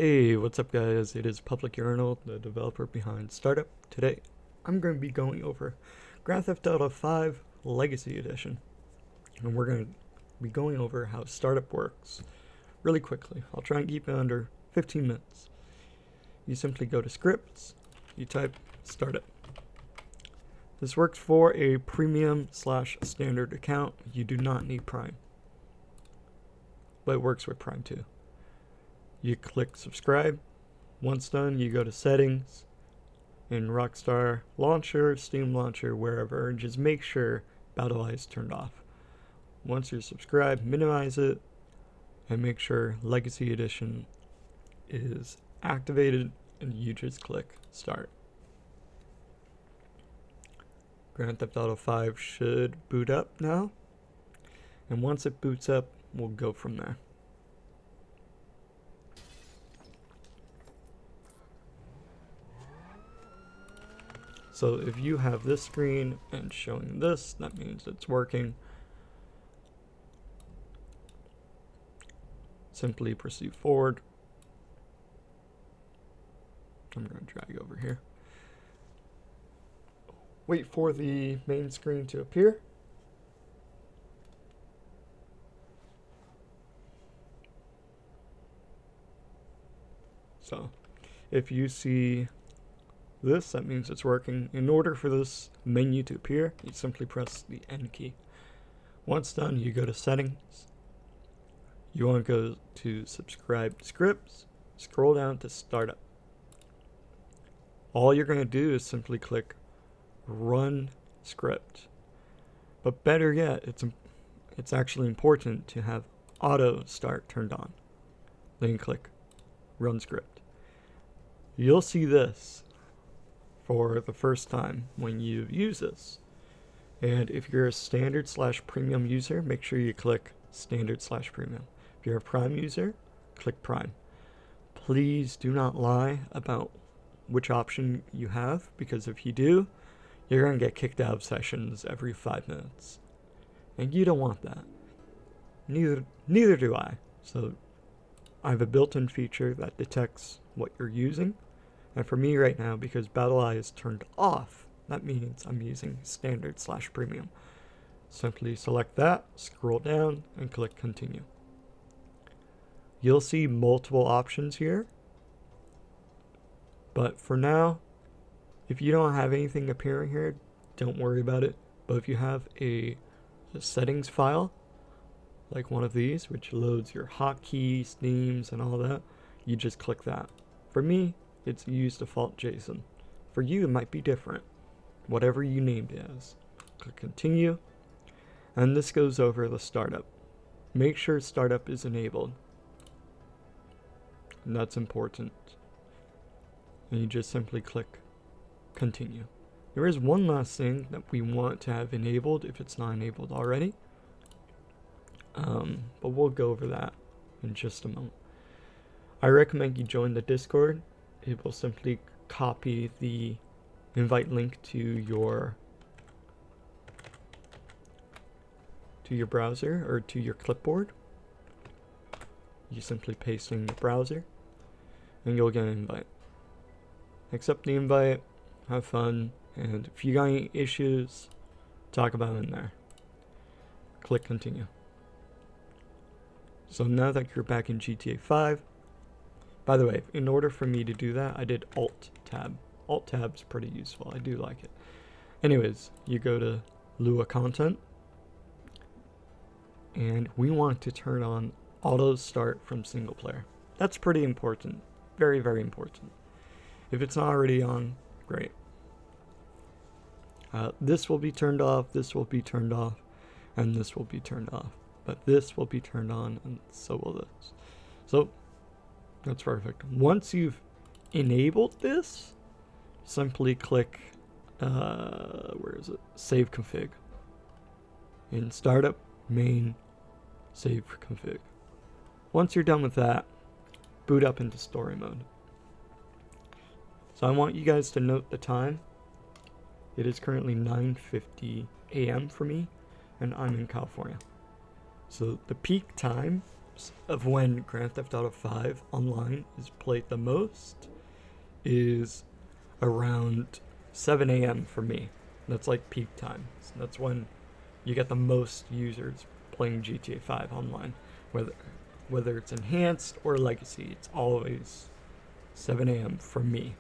Hey, what's up guys? It is Public Urinal, the developer behind Startup. Today, I'm going to be going over Grand Theft Auto 5 Legacy Edition. And we're going to be going over how Startup works really quickly. I'll try and keep it under 15 minutes. You simply go to Scripts, you type Startup. This works for a premium/standard account. You do not need Prime, but it works with Prime too. You click subscribe. Once done, you go to settings in Rockstar Launcher, Steam Launcher, wherever, and just make sure BattleEye is turned off. Once you're subscribed, minimize it and make sure Legacy Edition is activated, and you just click start. Grand Theft Auto 5 should boot up now, and once it boots up, we'll go from there. So if you have this screen and showing this, that means it's working. Simply proceed forward. I'm going to drag over here. Wait for the main screen to appear. So if you see this, that means it's working. In order for this menu to appear, you simply press the N key. Once done, you go to settings. You want to go to subscribe scripts, scroll down to startup. All you're going to do is simply click run script. But better yet, it's actually important to have auto start turned on. Then you click run script. You'll see this for the first time when you use this. And if you're a standard/premium user, make sure you click standard/premium. If you're a Prime user, click Prime. Please do not lie about which option you have, because if you do, you're going to get kicked out of sessions every 5 minutes. And you don't want that. Neither do I. So I have a built-in feature that detects what you're using. And for me right now, because BattleEye is turned off, that means I'm using standard/premium. Simply select that, scroll down, and click continue. You'll see multiple options here. But for now, if you don't have anything appearing here, don't worry about it. But if you have a settings file, like one of these, which loads your hotkeys, themes, and all that, you just click that. For me, it's use default JSON. For you, it might be different. Whatever you named it as. Click continue. And this goes over the startup. Make sure startup is enabled. And that's important. And you just simply click continue. There is one last thing that we want to have enabled if it's not enabled already. But we'll go over that in just a moment. I recommend you join the Discord. It will simply copy the invite link to your browser or to your clipboard. You simply paste in the browser and you'll get an invite. Accept the invite, have fun, and if you got any issues, talk about it in there. Click continue. So now that you're back in GTA 5, by the way, in order for me to do that, I did Alt-Tab. Alt-Tab's pretty useful. I do like it. Anyways, you go to Lua Content, and we want to turn on Auto Start from Single Player. That's pretty important. Very, very important. If it's not already on, great. This will be turned off, this will be turned off, and this will be turned off. But this will be turned on, and so will this. So, that's perfect. Once you've enabled this, simply click, where is it? Save config. In startup, main, save config. Once you're done with that, boot up into story mode. So I want you guys to note the time. It is currently 9:50 a.m. for me, and I'm in California. So the peak time times of when Grand Theft Auto 5 online is played the most is around 7 a.m. for me. That's like peak time. So that's when you get the most users playing GTA 5 online. Whether it's enhanced or legacy, it's always 7 a.m. for me.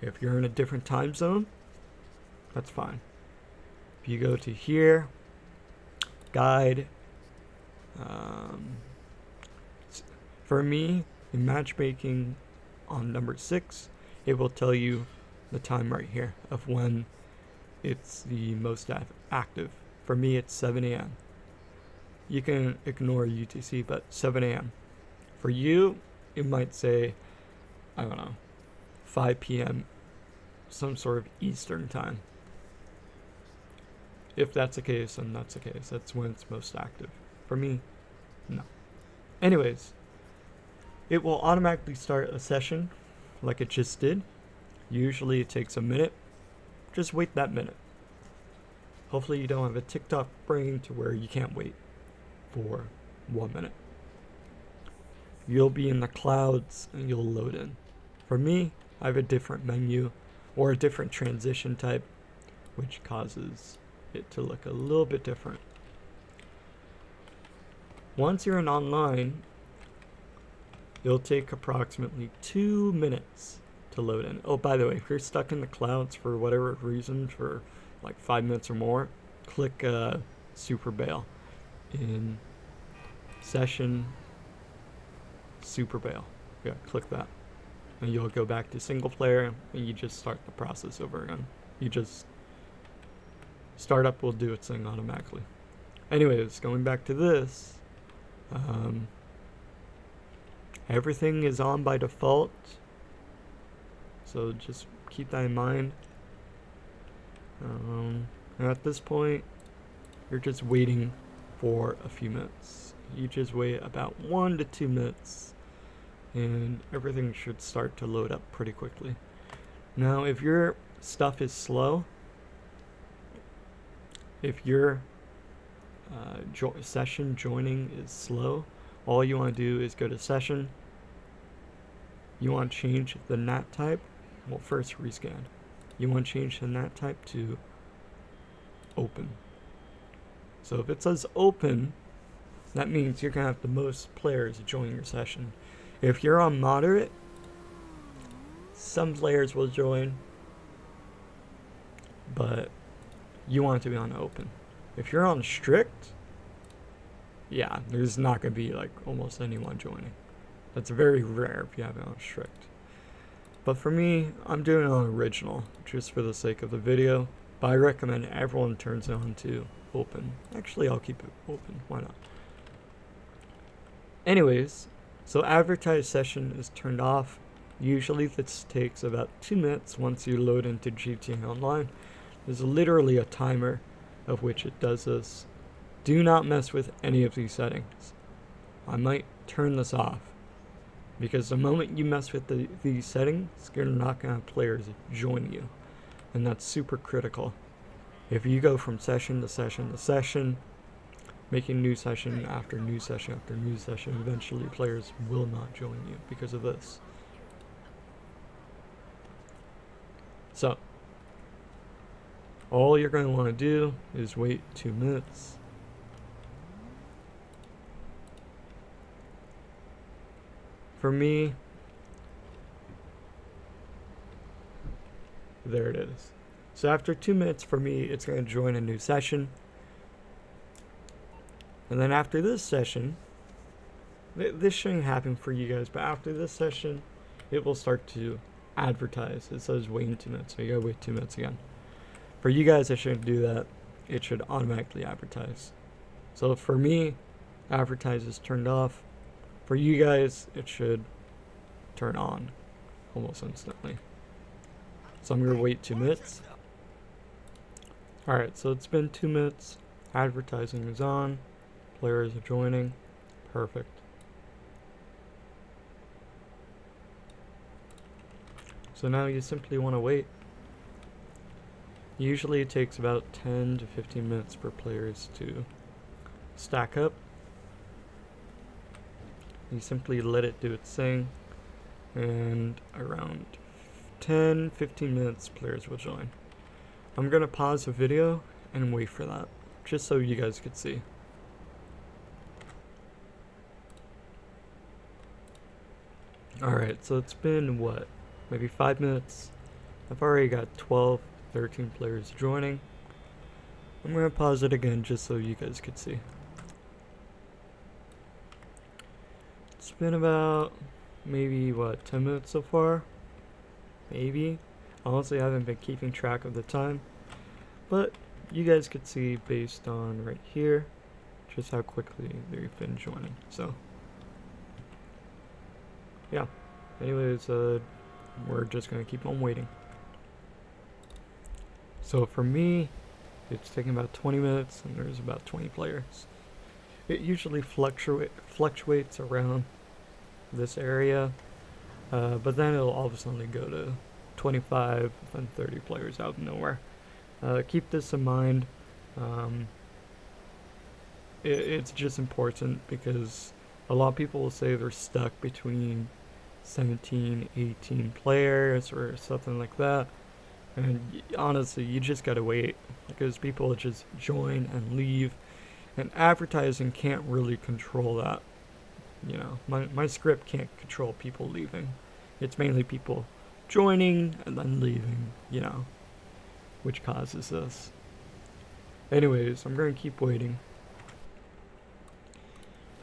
If you're in a different time zone, that's fine. If you go to here, guide, for me, in matchmaking on number 6, it will tell you the time right here of when it's the most active. For me, it's 7 a.m. You can ignore UTC, but 7 a.m. For you, it might say, I don't know, 5 p.m., some sort of Eastern time. If that's the case, then that's the case. That's when it's most active. For me, no. Anyways, it will automatically start a session like it just did. Usually it takes a minute. Just wait that minute. Hopefully you don't have a TikTok brain to where you can't wait for 1 minute. You'll be in the clouds and you'll load in. For me, I have a different menu or a different transition type, which causes it to look a little bit different. Once you're in online, it'll take approximately 2 minutes to load in. Oh, by the way, if you're stuck in the clouds for whatever reason for like 5 minutes or more, click Super Bail in Session Super Bail. Yeah, click that. And you'll go back to single player and you just start the process over again. You just startup will do its thing automatically. Anyways, going back to this, everything is on by default, so just keep that in mind. And at this point, you're just waiting for a few minutes. You just wait about 1 to 2 minutes and everything should start to load up pretty quickly. Now, if your stuff is slow, if your session joining is slow, all you want to do is go to session. You want to change the NAT type. Well, first rescan. You want to change the NAT type to open. So if it says open, that means you're going to have the most players join your session. If you're on moderate, some players will join, but you want it to be on open. If you're on strict, yeah, there's not going to be like almost anyone joining. That's very rare if you have it on strict. But for me, I'm doing it on original, just for the sake of the video. But I recommend everyone turns it on to open. Actually, I'll keep it open. Why not? Anyways, so advertised session is turned off. Usually this takes about 2 minutes once you load into GTA Online. There's literally a timer of which it does this. Do not mess with any of these settings. I might turn this off, because the moment you mess with these settings, you're not going to have players join you. And that's super critical. If you go from session to session to session, making new session after new session after new session, eventually players will not join you because of this. So, all you're going to want to do is wait 2 minutes. For me, there it is. So after 2 minutes for me, it's going to join a new session. And then after this session, this shouldn't happen for you guys, but after this session, it will start to advertise. It says wait 2 minutes, so you gotta wait 2 minutes again. For you guys, it shouldn't do that. It should automatically advertise. So for me, advertise is turned off. For you guys, it should turn on almost instantly. So I'm gonna wait 2 minutes. Alright, so it's been 2 minutes. Advertising is on. Players are joining. Perfect. So now you simply want to wait. Usually it takes about 10 to 15 minutes for players to stack up. You simply let it do its thing, and around 10-15 minutes players will join. I'm gonna pause the video and wait for that, just so you guys could see. Alright, so it's been what, maybe 5 minutes. I've already got 12-13 players joining. I'm gonna pause it again just so you guys could see. It's been about maybe what, 10 minutes so far? Maybe. Honestly, I haven't been keeping track of the time, but you guys could see based on right here just how quickly they've been joining. So yeah, anyways, we're just gonna keep on waiting. So for me, it's taking about 20 minutes and there's about 20 players. It usually fluctuates around this area, but then it'll all of a sudden go to 25 and 30 players out of nowhere. Keep this in mind. It's just important because a lot of people will say they're stuck between 17, 18 players or something like that. And honestly, you just gotta wait because people just join and leave, and advertising can't really control that. You know, my script can't control people leaving. It's mainly people joining and then leaving, you know, which causes this. Anyways, I'm going to keep waiting.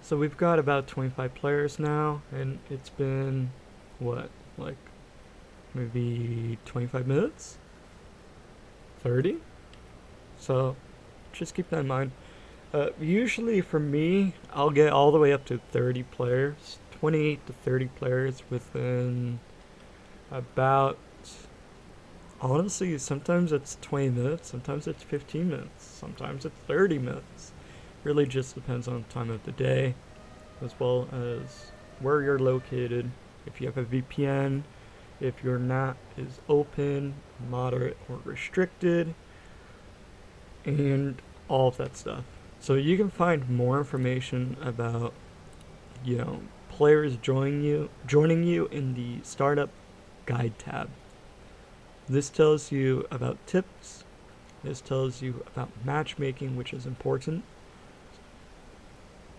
So we've got about 25 players now, and it's been, what, like, maybe 25 minutes? 30? So, just keep that in mind. Usually for me, I'll get all the way up to 30 players, 28 to 30 players within about, honestly, sometimes it's 20 minutes, sometimes it's 15 minutes, sometimes it's 30 minutes. Really just depends on the time of the day, as well as where you're located, if you have a VPN, if your NAT is open, moderate, or restricted, and all of that stuff. So you can find more information about, you know, players joining you in the startup guide tab. This tells you about tips. This tells you about matchmaking, which is important.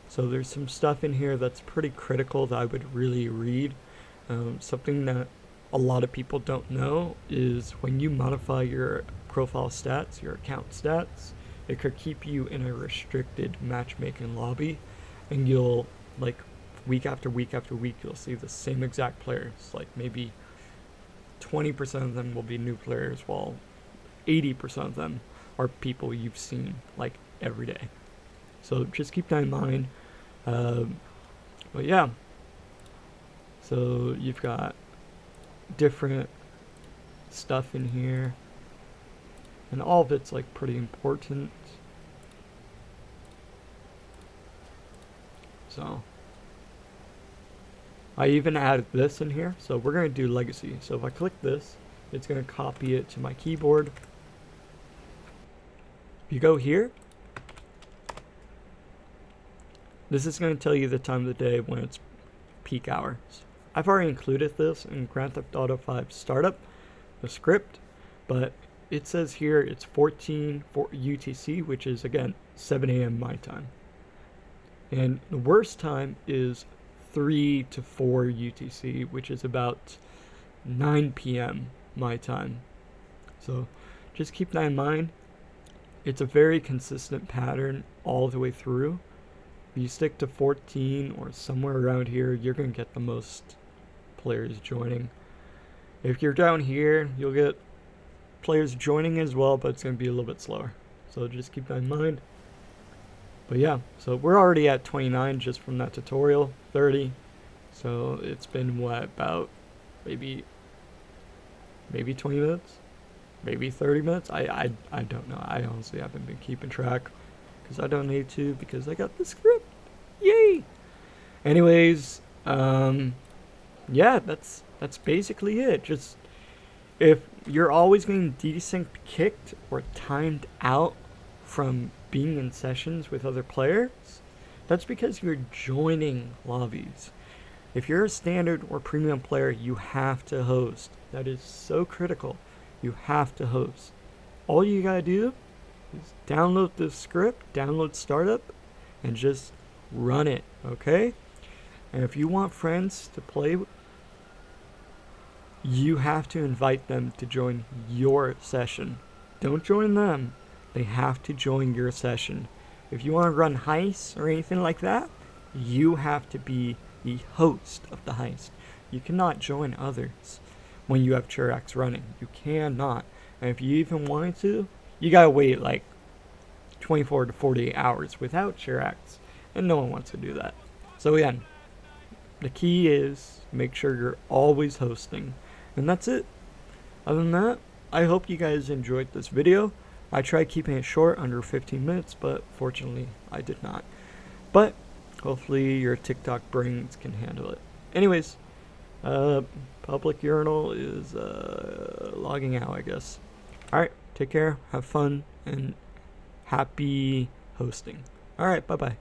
So there's some stuff in here that's pretty critical that I would really read. Something that a lot of people don't know is when you modify your profile stats, your account stats, it could keep you in a restricted matchmaking lobby, and you'll, like, week after week after week, you'll see the same exact players. Like, maybe 20% of them will be new players, while 80% of them are people you've seen, like, every day. So just keep that in mind. But yeah, so you've got different stuff in here, and all of it's like pretty important. So I even added this in here. So we're going to do legacy. So if I click this, it's going to copy it to my keyboard. If you go here, this is going to tell you the time of the day when it's peak hours. I've already included this in Grand Theft Auto 5 Startup, the script, but it says here it's 14 for UTC, which is, again, 7 a.m. my time. And the worst time is 3 to 4 UTC, which is about 9 p.m. my time. So just keep that in mind. It's a very consistent pattern all the way through. If you stick to 14 or somewhere around here, you're going to get the most players joining. If you're down here, you'll get players joining as well, but it's going to be a little bit slower. So just keep that in mind. But yeah, so we're already at 29 just from that tutorial, 30. So it's been, what, about maybe 20 minutes? Maybe 30 minutes? I don't know. I honestly haven't been keeping track because I don't need to, because I got the script. Yay! Anyways, yeah, that's basically it. Just, if you're always getting desync kicked or timed out from being in sessions with other players, That's because you're joining lobbies. If you're a standard or premium player, you have to host. That is so critical. You have to host. All you gotta do is download the script, download startup, and just run it, okay? And if you want friends to play, you have to invite them to join your session. Don't join them. They have to join your session. If you want to run heists or anything like that, you have to be the host of the heist. You cannot join others when you have Cherax running. You cannot. And if you even wanted to, you gotta wait like 24 to 48 hours without Cherax. And no one wants to do that. So again, the key is make sure you're always hosting. And that's it. Other than that, I hope you guys enjoyed this video. I tried keeping it short, under 15 minutes, but fortunately I did not. But hopefully your TikTok brains can handle it. Anyways, public urinal is logging out, I guess. Alright, take care, have fun, and happy hosting. Alright, bye-bye.